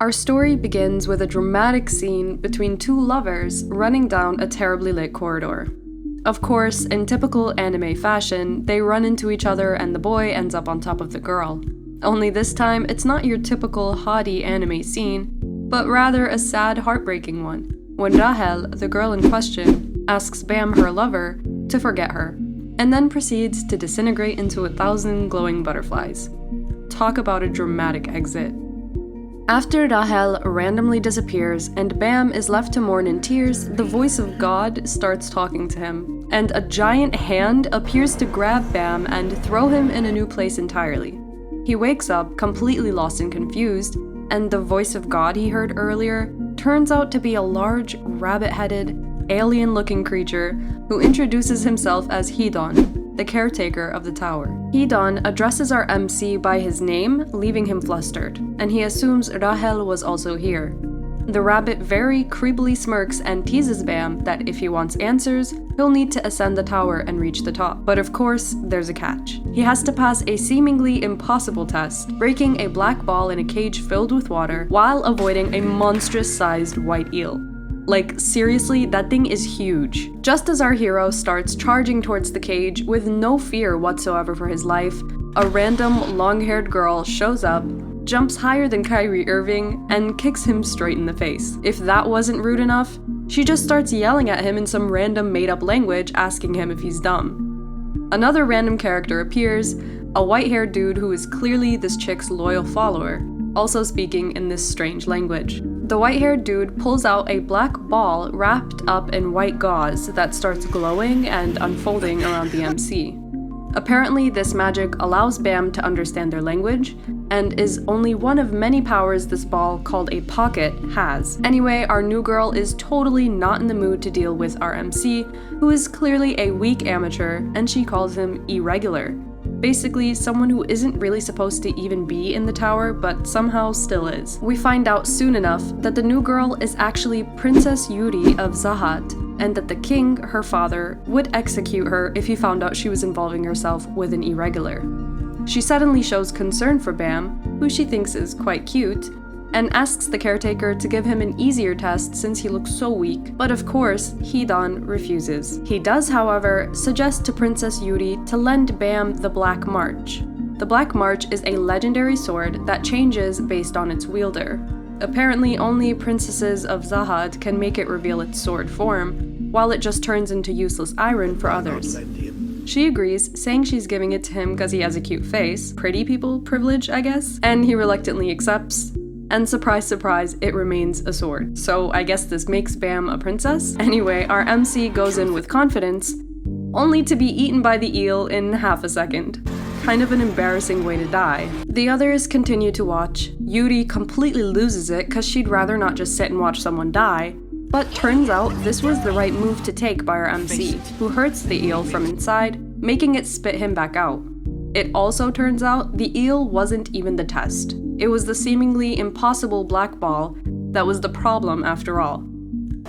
Our story begins with a dramatic scene between two lovers running down a terribly lit corridor. Of course, in typical anime fashion, they run into each other and the boy ends up on top of the girl. Only this time, it's not your typical haughty anime scene, but rather a sad, heartbreaking one, when Rahel, the girl in question, asks Bam, her lover, to forget her, and then proceeds to disintegrate into 1,000 glowing butterflies. Talk about a dramatic exit. After Rahel randomly disappears and Bam is left to mourn in tears, the voice of God starts talking to him, and a giant hand appears to grab Bam and throw him in a new place entirely. He wakes up completely lost and confused, and the voice of God he heard earlier turns out to be a large, rabbit-headed, alien-looking creature who introduces himself as Hidon, the caretaker of the tower. Hidon addresses our MC by his name, leaving him flustered, and he assumes Rahel was also here. The rabbit very creepily smirks and teases Bam that if he wants answers, he'll need to ascend the tower and reach the top. But of course, there's a catch. He has to pass a seemingly impossible test, breaking a black ball in a cage filled with water while avoiding a monstrous-sized white eel. Like, seriously, that thing is huge. Just as our hero starts charging towards the cage with no fear whatsoever for his life, a random long-haired girl shows up, jumps higher than Kyrie Irving, and kicks him straight in the face. If that wasn't rude enough, she just starts yelling at him in some random made-up language, asking him if he's dumb. Another random character appears, a white-haired dude who is clearly this chick's loyal follower, also speaking in this strange language. The white-haired dude pulls out a black ball wrapped up in white gauze that starts glowing and unfolding around the MC. Apparently, this magic allows Bam to understand their language, and is only one of many powers this ball, called a pocket, has. Anyway, our new girl is totally not in the mood to deal with our MC, who is clearly a weak amateur, and she calls him irregular. Basically, someone who isn't really supposed to even be in the tower, but somehow still is. We find out soon enough that the new girl is actually Princess Yuri of Zahat, and that the king, her father, would execute her if he found out she was involving herself with an irregular. She suddenly shows concern for Bam, who she thinks is quite cute, and asks the caretaker to give him an easier test since he looks so weak, but of course, Hidon refuses. He does, however, suggest to Princess Yuri to lend Bam the Black March. The Black March is a legendary sword that changes based on its wielder. Apparently, only princesses of Zahad can make it reveal its sword form, while it just turns into useless iron for others. She agrees, saying she's giving it to him because he has a cute face, pretty people privilege, I guess, and he reluctantly accepts. And surprise, surprise, it remains a sword. So I guess this makes Bam a princess? Anyway, our MC goes in with confidence, only to be eaten by the eel in half a second. Kind of an embarrassing way to die. The others continue to watch. Yuri completely loses it because she'd rather not just sit and watch someone die. But turns out this was the right move to take by our MC, who hurts the eel from inside, making it spit him back out. It also turns out the eel wasn't even the test. It was the seemingly impossible black ball that was the problem after all.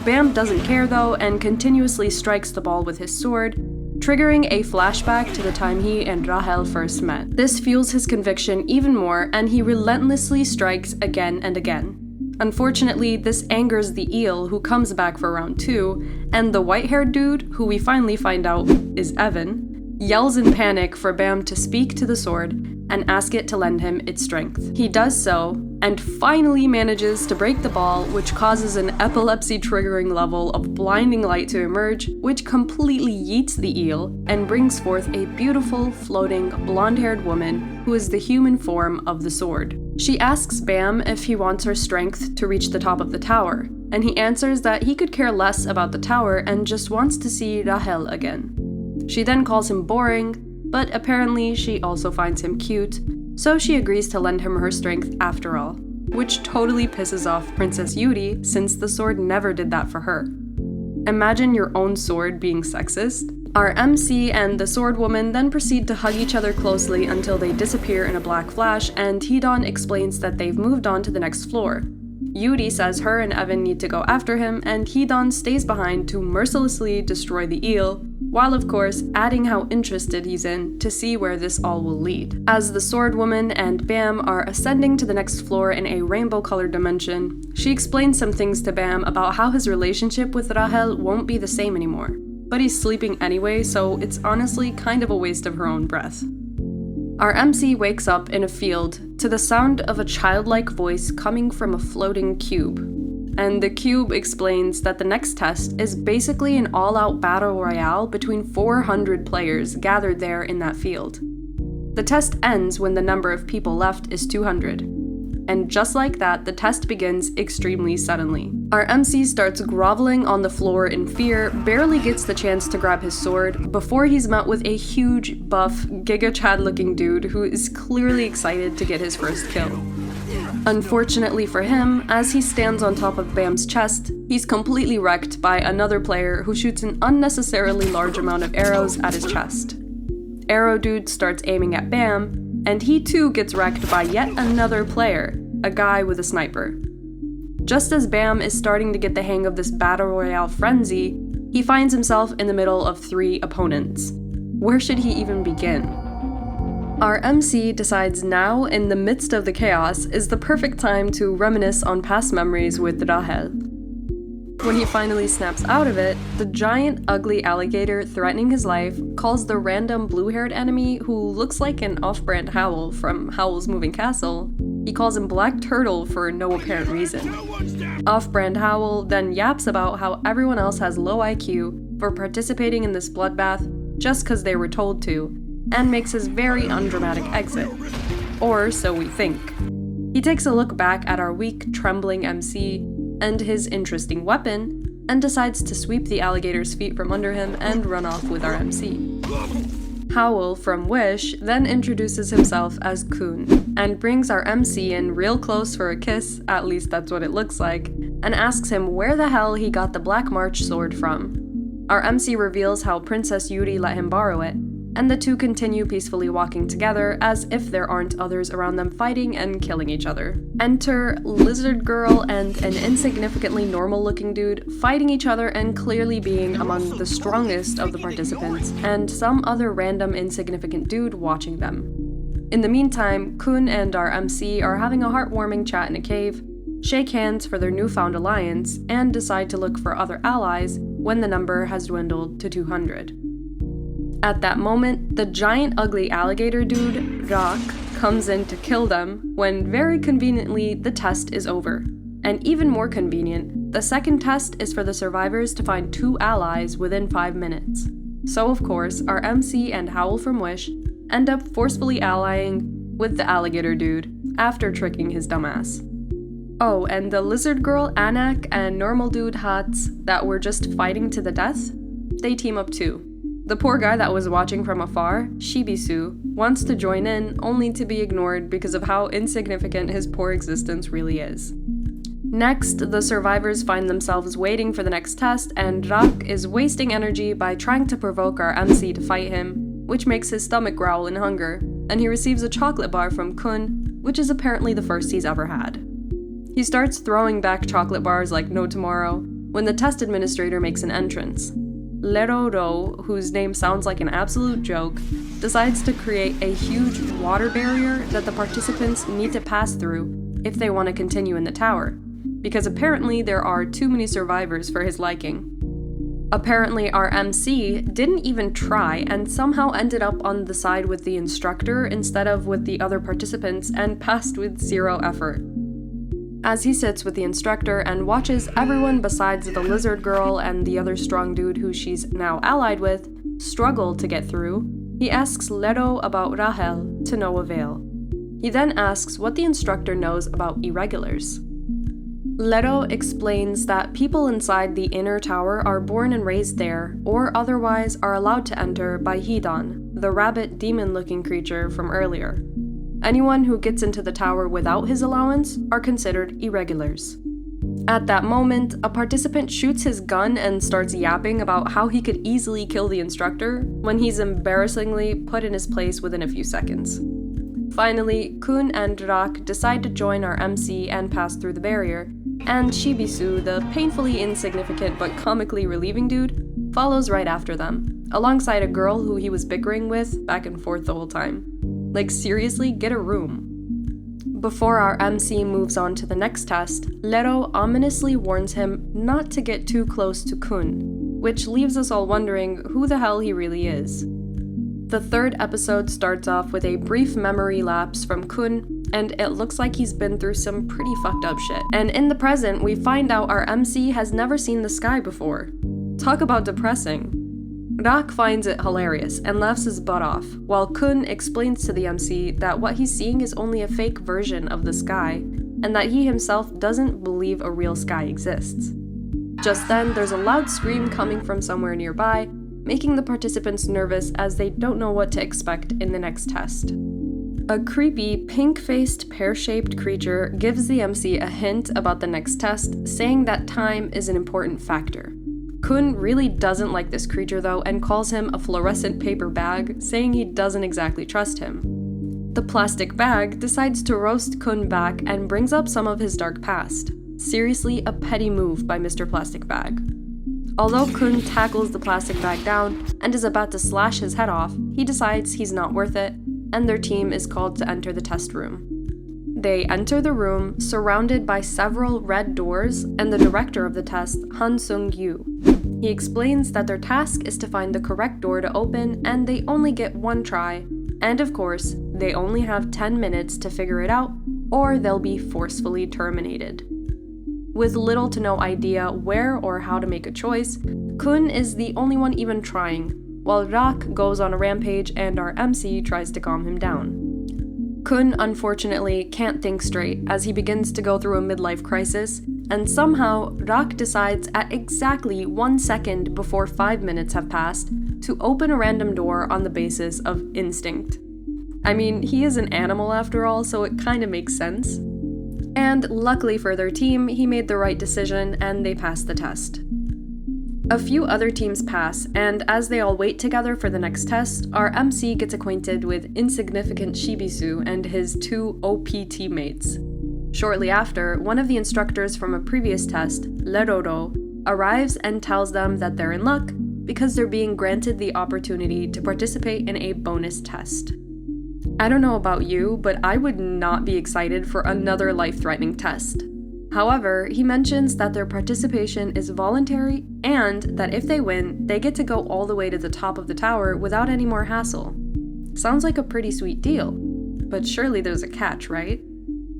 Bam doesn't care though, and continuously strikes the ball with his sword, triggering a flashback to the time he and Rahel first met. This fuels his conviction even more, and he relentlessly strikes again and again. Unfortunately, this angers the eel, who comes back for round 2, and the white-haired dude, who we finally find out is Evan, yells in panic for Bam to speak to the sword and ask it to lend him its strength. He does so, and finally manages to break the ball, which causes an epilepsy-triggering level of blinding light to emerge, which completely yeets the eel and brings forth a beautiful, floating, blonde-haired woman who is the human form of the sword. She asks Bam if he wants her strength to reach the top of the tower, and he answers that he could care less about the tower and just wants to see Rahel again. She then calls him boring, but apparently she also finds him cute, so she agrees to lend him her strength after all, which totally pisses off Princess Yuri since the sword never did that for her. Imagine your own sword being sexist. Our MC and the sword woman then proceed to hug each other closely until they disappear in a black flash, and Hidon explains that they've moved on to the next floor. Yuri says her and Evan need to go after him, and Hidon stays behind to mercilessly destroy the eel, while of course adding how interested he's in to see where this all will lead. As the sword woman and Bam are ascending to the next floor in a rainbow-colored dimension, she explains some things to Bam about how his relationship with Rahel won't be the same anymore. But he's sleeping anyway, so it's honestly kind of a waste of her own breath. Our MC wakes up in a field to the sound of a childlike voice coming from a floating cube. And the cube explains that the next test is basically an all-out battle royale between 400 players gathered there in that field. The test ends when the number of people left is 200. And just like that, the test begins extremely suddenly. Our MC starts groveling on the floor in fear, barely gets the chance to grab his sword, before he's met with a huge, buff, Giga Chad-looking dude who is clearly excited to get his first kill. Unfortunately for him, as he stands on top of Bam's chest, he's completely wrecked by another player who shoots an unnecessarily large amount of arrows at his chest. Arrow Dude starts aiming at Bam, and he too gets wrecked by yet another player, a guy with a sniper. Just as Bam is starting to get the hang of this battle royale frenzy, he finds himself in the middle of 3 opponents. Where should he even begin? Our MC decides now, in the midst of the chaos, is the perfect time to reminisce on past memories with Rahel. When he finally snaps out of it, the giant, ugly alligator threatening his life calls the random blue-haired enemy, who looks like an off-brand Howl from Howl's Moving Castle, he calls him Black Turtle for no apparent reason. Off-brand Howl then yaps about how everyone else has low IQ for participating in this bloodbath just because they were told to, and makes his very undramatic exit. Or so we think. He takes a look back at our weak, trembling MC and his interesting weapon, and decides to sweep the alligator's feet from under him and run off with our MC. Howl from Wish then introduces himself as Kun, and brings our MC in real close for a kiss, at least that's what it looks like, and asks him where the hell he got the Black March sword from. Our MC reveals how Princess Yuri let him borrow it, and the two continue peacefully walking together as if there aren't others around them fighting and killing each other. Enter Lizard Girl and an insignificantly normal-looking dude fighting each other and clearly being among the strongest of the participants, and some other random insignificant dude watching them. In the meantime, Kun and our MC are having a heartwarming chat in a cave, shake hands for their newfound alliance, and decide to look for other allies when the number has dwindled to 200. At that moment, the giant ugly alligator dude, Rock, comes in to kill them, when very conveniently the test is over. And even more convenient, the second test is for the survivors to find 2 allies within 5 minutes. So of course, our MC and Howl from Wish end up forcefully allying with the alligator dude, after tricking his dumbass. Oh, and the lizard girl Anak and normal dude Hats that were just fighting to the death, they team up too. The poor guy that was watching from afar, Shibisu, wants to join in only to be ignored because of how insignificant his poor existence really is. Next, the survivors find themselves waiting for the next test, and Rak is wasting energy by trying to provoke our MC to fight him, which makes his stomach growl in hunger, and he receives a chocolate bar from Kun, which is apparently the first he's ever had. He starts throwing back chocolate bars like no tomorrow, when the test administrator makes an entrance. Leroro, whose name sounds like an absolute joke, decides to create a huge water barrier that the participants need to pass through if they want to continue in the tower, because apparently there are too many survivors for his liking. Apparently our MC didn't even try and somehow ended up on the side with the instructor instead of with the other participants and passed with 0 effort. As he sits with the instructor and watches everyone besides the lizard girl and the other strong dude who she's now allied with struggle to get through, he asks Leto about Rahel to no avail. He then asks what the instructor knows about irregulars. Leto explains that people inside the inner tower are born and raised there, or otherwise are allowed to enter by Hidan, the rabbit demon-looking creature from earlier. Anyone who gets into the tower without his allowance are considered irregulars. At that moment, a participant shoots his gun and starts yapping about how he could easily kill the instructor when he's embarrassingly put in his place within a few seconds. Finally, Kun and Rak decide to join our MC and pass through the barrier, and Shibisu, the painfully insignificant but comically relieving dude, follows right after them, alongside a girl who he was bickering with back and forth the whole time. Like, seriously, get a room. Before our MC moves on to the next test, Lero ominously warns him not to get too close to Kun, which leaves us all wondering who the hell he really is. The third episode starts off with a brief memory lapse from Kun, and it looks like he's been through some pretty fucked up shit. And in the present, we find out our MC has never seen the sky before. Talk about depressing. Rak finds it hilarious and laughs his butt off, while Kun explains to the MC that what he's seeing is only a fake version of the sky, and that he himself doesn't believe a real sky exists. Just then, there's a loud scream coming from somewhere nearby, making the participants nervous as they don't know what to expect in the next test. A creepy, pink-faced, pear-shaped creature gives the MC a hint about the next test, saying that time is an important factor. Kun really doesn't like this creature though and calls him a fluorescent paper bag, saying he doesn't exactly trust him. The plastic bag decides to roast Kun back and brings up some of his dark past. Seriously, a petty move by Mr. Plastic Bag. Although Kun tackles the plastic bag down and is about to slash his head off, he decides he's not worth it, and their team is called to enter the test room. They enter the room, surrounded by several red doors, and the director of the test, Han Sung-yu. He explains that their task is to find the correct door to open, and they only get one try, and of course, they only have 10 minutes to figure it out, or they'll be forcefully terminated. With little to no idea where or how to make a choice, Kun is the only one even trying, while Rak goes on a rampage and our MC tries to calm him down. Kun, unfortunately, can't think straight as he begins to go through a midlife crisis, and somehow Rak decides at exactly 1 second before 5 minutes have passed to open a random door on the basis of instinct. I mean, he is an animal after all, so it kinda makes sense. And luckily for their team, he made the right decision and they passed the test. A few other teams pass, and as they all wait together for the next test, our MC gets acquainted with insignificant Shibisu and his 2 OP teammates. Shortly after, one of the instructors from a previous test, Leroro, arrives and tells them that they're in luck because they're being granted the opportunity to participate in a bonus test. I don't know about you, but I would not be excited for another life-threatening test. However, he mentions that their participation is voluntary and that if they win, they get to go all the way to the top of the tower without any more hassle. Sounds like a pretty sweet deal, but surely there's a catch, right?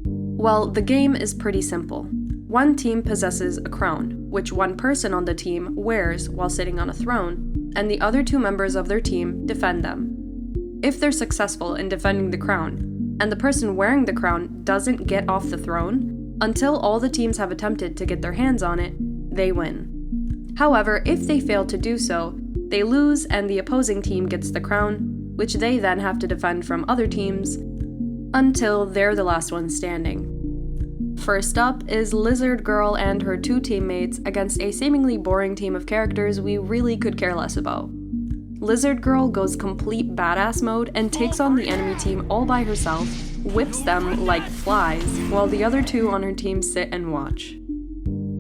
Well, the game is pretty simple. One team possesses a crown, which one person on the team wears while sitting on a throne, and the other 2 members of their team defend them. If they're successful in defending the crown, and the person wearing the crown doesn't get off the throne, until all the teams have attempted to get their hands on it, they win. However, if they fail to do so, they lose and the opposing team gets the crown, which they then have to defend from other teams until they're the last one standing. First up is Lizard Girl and her 2 teammates against a seemingly boring team of characters we really could care less about. Lizard Girl goes complete badass mode and takes on the enemy team all by herself, whips them like flies, while the other 2 on her team sit and watch.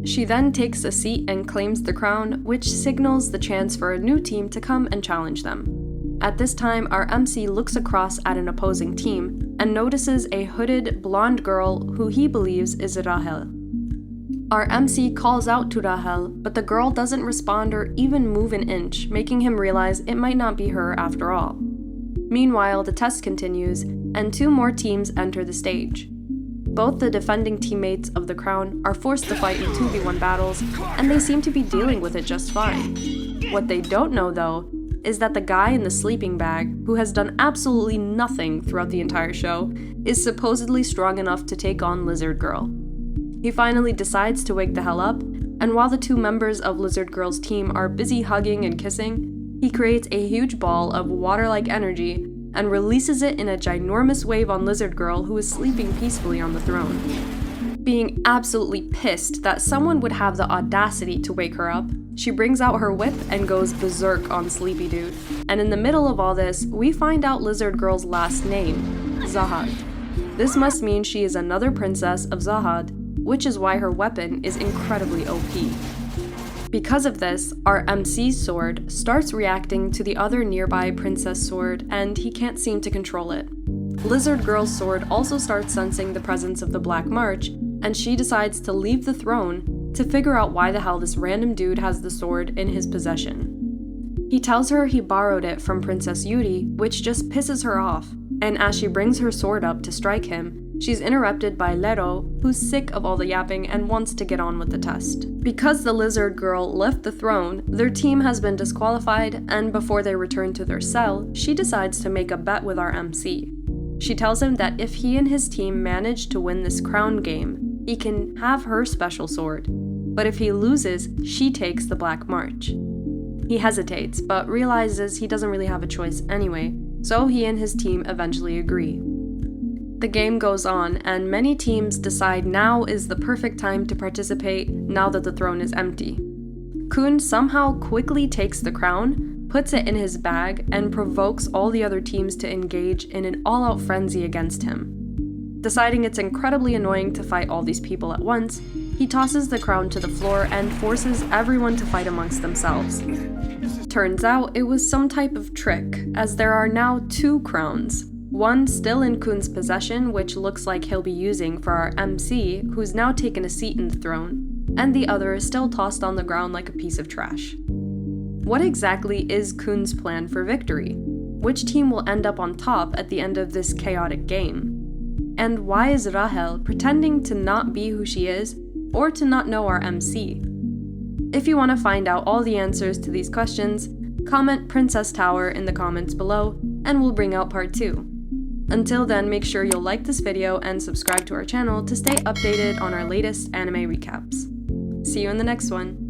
She then takes a seat and claims the crown, which signals the chance for a new team to come and challenge them. At this time, our MC looks across at an opposing team and notices a hooded, blonde girl who he believes is Rahel. Our MC calls out to Rahel, but the girl doesn't respond or even move an inch, making him realize it might not be her after all. Meanwhile, the test continues, and 2 more teams enter the stage. Both the defending teammates of the crown are forced to fight in 2v1 battles, and they seem to be dealing with it just fine. What they don't know, though, is that the guy in the sleeping bag, who has done absolutely nothing throughout the entire show, is supposedly strong enough to take on Lizard Girl. He finally decides to wake the hell up, and while the 2 members of Lizard Girl's team are busy hugging and kissing, he creates a huge ball of water-like energy and releases it in a ginormous wave on Lizard Girl, who is sleeping peacefully on the throne. Being absolutely pissed that someone would have the audacity to wake her up, she brings out her whip and goes berserk on Sleepy Dude. And in the middle of all this, we find out Lizard Girl's last name, Zahad. This must mean she is another princess of Zahad, which is why her weapon is incredibly OP. Because of this, our MC's sword starts reacting to the other nearby princess sword, and he can't seem to control it. Lizard Girl's sword also starts sensing the presence of the Black March, and she decides to leave the throne to figure out why the hell this random dude has the sword in his possession. He tells her he borrowed it from Princess Yuri, which just pisses her off, and as she brings her sword up to strike him, she's interrupted by Lero, who's sick of all the yapping and wants to get on with the test. Because the Lizard Girl left the throne, their team has been disqualified, and before they return to their cell, she decides to make a bet with our MC. She tells him that if he and his team manage to win this crown game, he can have her special sword, but if he loses, she takes the Black March. He hesitates, but realizes he doesn't really have a choice anyway, so he and his team eventually agree. The game goes on, and many teams decide now is the perfect time to participate now that the throne is empty. Kun somehow quickly takes the crown, puts it in his bag, and provokes all the other teams to engage in an all-out frenzy against him. Deciding it's incredibly annoying to fight all these people at once, he tosses the crown to the floor and forces everyone to fight amongst themselves. Turns out it was some type of trick, as there are now 2 crowns. One still in Kun's possession, which looks like he'll be using for our MC, who's now taken a seat in the throne, and the other is still tossed on the ground like a piece of trash. What exactly is Kun's plan for victory? Which team will end up on top at the end of this chaotic game? And why is Rahel pretending to not be who she is, or to not know our MC? If you want to find out all the answers to these questions, comment Princess Tower in the comments below, and we'll bring out part 2. Until then, make sure you'll like this video and subscribe to our channel to stay updated on our latest anime recaps. See you in the next one!